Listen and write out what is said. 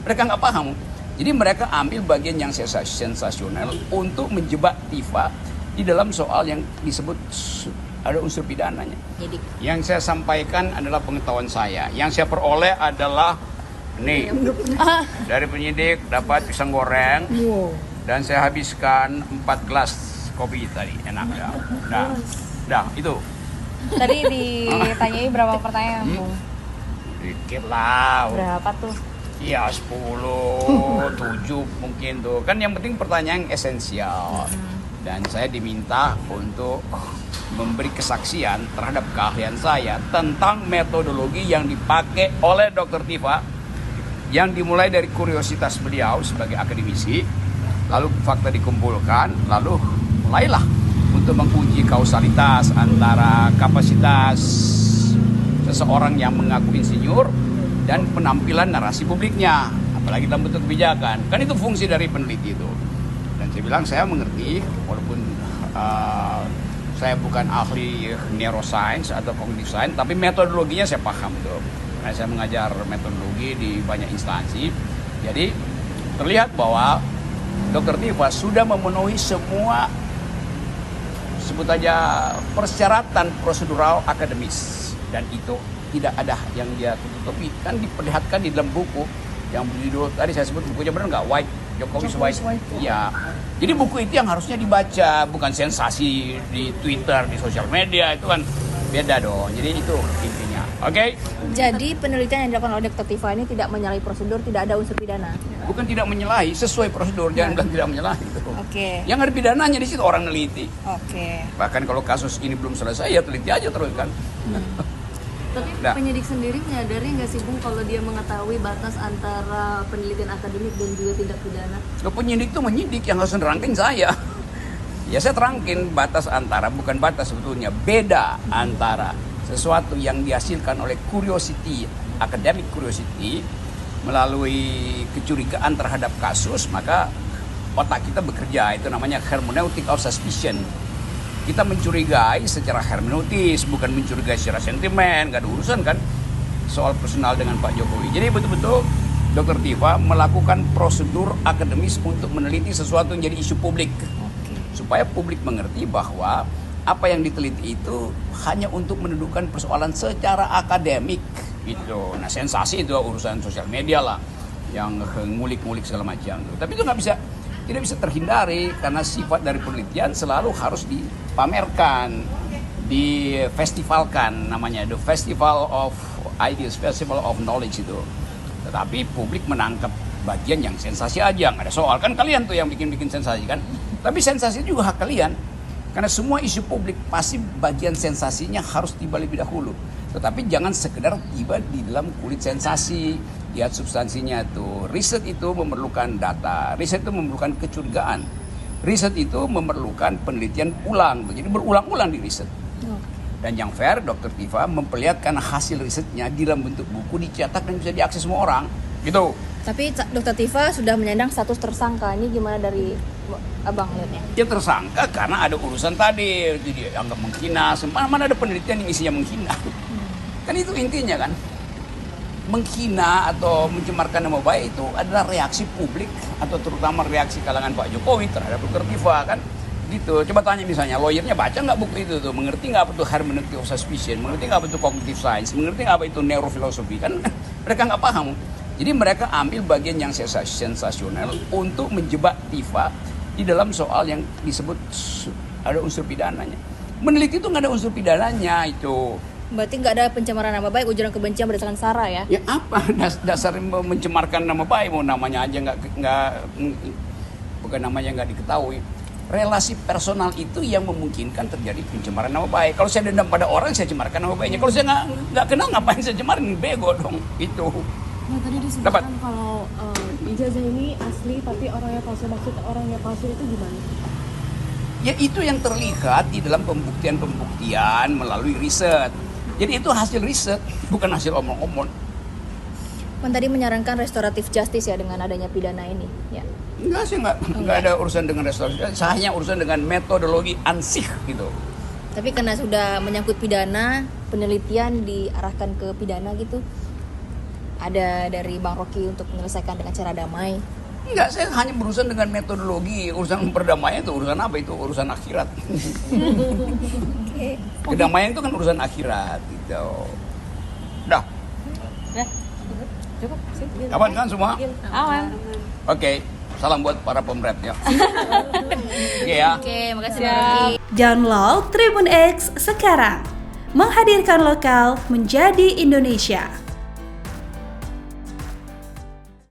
Mereka nggak paham. Jadi mereka ambil bagian yang sensasional untuk menjebak Tifa di dalam soal yang disebut ada unsur pidananya. Jadi Yang saya sampaikan adalah pengetahuan saya. Yang saya peroleh adalah nih dari penyidik dapat pisang goreng dan saya habiskan 4 gelas kopi tadi, enak ya. Dah itu. tadi ditanyai berapa pertanyaan, Bung? Dikit lah. Berapa tuh? Ya 10, 7 mungkin tuh. Kan yang penting pertanyaan esensial. Dan saya diminta untuk memberi kesaksian terhadap keahlian saya tentang metodologi yang dipakai oleh Dr. Tifa, yang dimulai dari kuriositas beliau sebagai akademisi, lalu fakta dikumpulkan, lalu mulailah untuk menguji kausalitas antara kapasitas seseorang yang mengaku insinyur dan penampilan narasi publiknya, apalagi dalam bentuk kebijakan. Kan itu fungsi dari peneliti itu. Dan saya bilang saya mengerti, walaupun saya bukan ahli neuroscience atau cognitive science, tapi metodologinya saya paham tuh. Karena saya mengajar metodologi di banyak instansi. Jadi terlihat bahwa Dr. Tifa sudah memenuhi semua, sebut aja, persyaratan prosedural akademis, dan itu tidak ada yang dia tutupi. Kan diperlihatkan di dalam buku yang berjudul tadi saya sebut, bukunya benar nggak, White, Jokowi's White. Iya. Jadi buku itu yang harusnya dibaca, bukan sensasi di Twitter, di sosial media, itu kan beda dong. Jadi itu intinya. Oke? Jadi penelitian yang dilakukan oleh Dr. Tifa ini tidak menyalahi prosedur, tidak ada unsur pidana. Bukan tidak menyalahi, sesuai prosedur, jangan bilang tidak menyalahi gitu. Oke. Yang ada pidananya di situ orang neliti. Oke. Bahkan kalau kasus ini belum selesai ya teliti aja terus kan. Tapi Nah. penyidik sendiri menyadari nggak sih Bung kalau dia mengetahui batas antara penelitian akademik dan juga tindak pidana? Lo penyidik itu menyidik, yang harus nerangkin saya. Ya saya terangkin batas antara, bukan batas sebetulnya, beda antara sesuatu yang dihasilkan oleh curiosity, academic curiosity, melalui kecurigaan terhadap kasus, maka otak kita bekerja, itu namanya hermeneutic of suspicion. Kita mencurigai secara hermeneutis, bukan mencurigai secara sentimen, gak ada urusan kan soal personal dengan Pak Jokowi. Jadi betul-betul Dr. Tifa melakukan prosedur akademis untuk meneliti sesuatu yang jadi isu publik. Supaya publik mengerti bahwa apa yang diteliti itu hanya untuk mendudukan persoalan secara akademik gitu. Nah sensasi itu urusan sosial media lah, yang ngulik-ngulik segala macam. Tapi itu tidak bisa terhindari karena sifat dari penelitian selalu harus dipamerkan, difestivalkan, namanya the Festival of Ideas, Festival of Knowledge itu. Tetapi publik menangkap bagian yang sensasi aja, nggak ada soal. Kan kalian tuh yang bikin sensasi kan. Tapi sensasi juga hak kalian. Karena semua isu publik pasti bagian sensasinya harus tiba lebih dahulu. Tetapi jangan sekedar tiba di dalam kulit sensasi. Lihat substansinya tuh. Riset itu memerlukan data. Riset itu memerlukan kecurigaan. Riset itu memerlukan penelitian ulang. Jadi berulang-ulang di riset. Dan yang fair, Dr. Tifa memperlihatkan hasil risetnya di dalam bentuk buku, dicetak dan bisa diakses semua orang. Gitu. Tapi Dr. Tifa sudah menyandang status tersangka. Ini gimana dari Abang lihatnya? Dia tersangka karena ada urusan tadi. Jadi anggap menghina. Mana ada penelitian yang isinya menghina. Kan itu intinya kan. Menghina atau mencemarkan nama baik itu adalah reaksi publik atau terutama reaksi kalangan Pak Jokowi terhadap Dr. Tifa kan gitu. Coba tanya misalnya lawyernya baca nggak buku itu tuh, mengerti nggak apa itu hermeneutic of suspicion, mengerti nggak apa itu cognitive science, mengerti nggak apa itu neurofilosofi, kan mereka nggak paham. Jadi mereka ambil bagian yang sensasional untuk menjebak Tifa di dalam soal yang disebut ada unsur pidananya. Meneliti itu nggak ada unsur pidananya itu. Berarti nggak ada pencemaran nama baik, ujaran kebencian berdasarkan SARA ya? Ya apa dasar mencemarkan nama baik, mau namanya aja bukan namanya nggak diketahui. Relasi personal itu yang memungkinkan terjadi pencemaran nama baik. Kalau saya dendam pada orang, saya cemarkan nama baiknya. Kalau saya nggak kenal, ngapain saya cemarin? Bego dong itu. Nah tadi disebutkan kalau ijazah ini asli tapi orangnya palsu. Maksud orangnya palsu itu gimana? Ya itu yang terlihat di dalam pembuktian melalui riset. Jadi itu hasil riset, bukan hasil omong-omong. Kan tadi menyarankan restoratif justice ya dengan adanya pidana ini, ya? Enggak sih, enggak ada urusan dengan restoratif. Saya hanya urusan dengan metodologi ansih gitu. Tapi karena sudah menyangkut pidana, penelitian diarahkan ke pidana gitu, ada dari Bang Rocky untuk menyelesaikan dengan cara damai? Enggak, saya hanya berurusan dengan metodologi. Urusan perdamaian itu urusan apa? Itu urusan akhirat. Kedamaian itu kan urusan akhirat gitu. Dah. Cukup sih. Aman kan semua? Aman. Oke. Salam buat para pemret ya. Oke ya. Oke, makasih Bang Rocky. Download Tribun X sekarang. Menghadirkan lokal menjadi Indonesia.